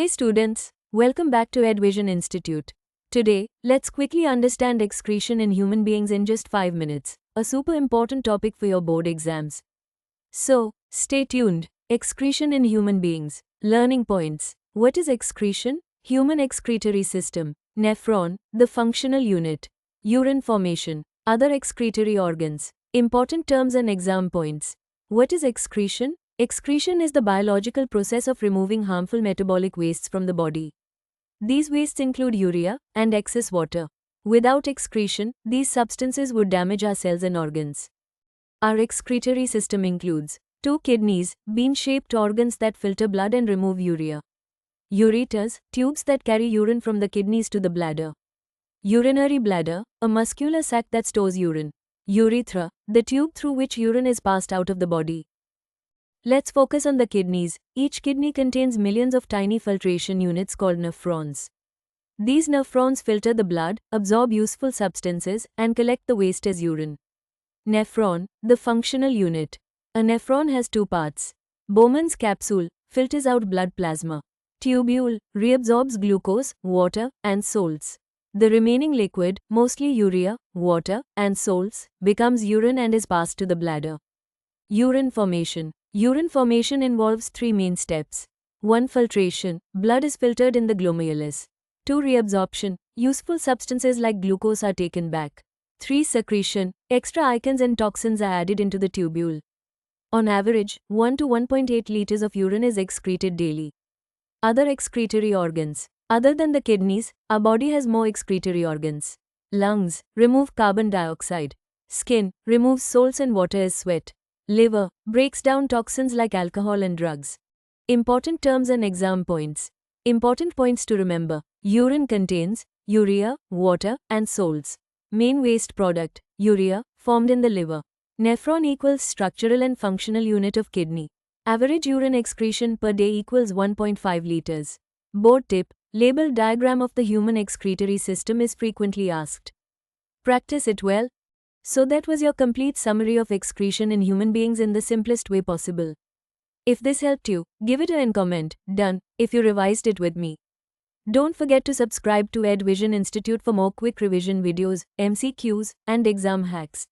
Hey students, welcome back to EdVision Institute. Today, let's quickly understand excretion in human beings in just 5 minutes, a super important topic for your board exams. So, stay tuned. Excretion in human beings. Learning points. What is excretion? Human excretory system. Nephron, the functional unit. Urine formation. Other excretory organs. Important terms and exam points. What is excretion? Excretion is the biological process of removing harmful metabolic wastes from the body. These wastes include urea and excess water. Without excretion, these substances would damage our cells and organs. Our excretory system includes 2 kidneys, bean-shaped organs that filter blood and remove urea. Ureters, tubes that carry urine from the kidneys to the bladder. Urinary bladder, a muscular sac that stores urine. Urethra, the tube through which urine is passed out of the body. Let's focus on the kidneys. Each kidney contains millions of tiny filtration units called nephrons. These nephrons filter the blood, absorb useful substances, and collect the waste as urine. Nephron, the functional unit. A nephron has 2 parts. Bowman's capsule filters out blood plasma. Tubule reabsorbs glucose, water, and salts. The remaining liquid, mostly urea, water, and salts, becomes urine and is passed to the bladder. Urine formation. Urine formation involves 3 main steps. 1. Filtration. Blood is filtered in the glomerulus. 2. Reabsorption. Useful substances like glucose are taken back. 3. Secretion. Extra ions and toxins are added into the tubule. On average, 1 to 1.8 liters of urine is excreted daily. Other excretory organs. Other than the kidneys, our body has more excretory organs. Lungs remove carbon dioxide. Skin removes salts and water as sweat. Liver breaks down toxins like alcohol and drugs. Important terms and exam points. Important points to remember. Urine contains urea, water, and salts. Main waste product, urea, formed in the liver. Nephron equals structural and functional unit of kidney. Average urine excretion per day equals 1.5 liters. Board tip, label diagram of the human excretory system is frequently asked. Practice it well. So that was your complete summary of excretion in human beings in the simplest way possible. If this helped you, give it a comment, done, if you revised it with me. Don't forget to subscribe to EdVision Institute for more quick revision videos, MCQs, and exam hacks.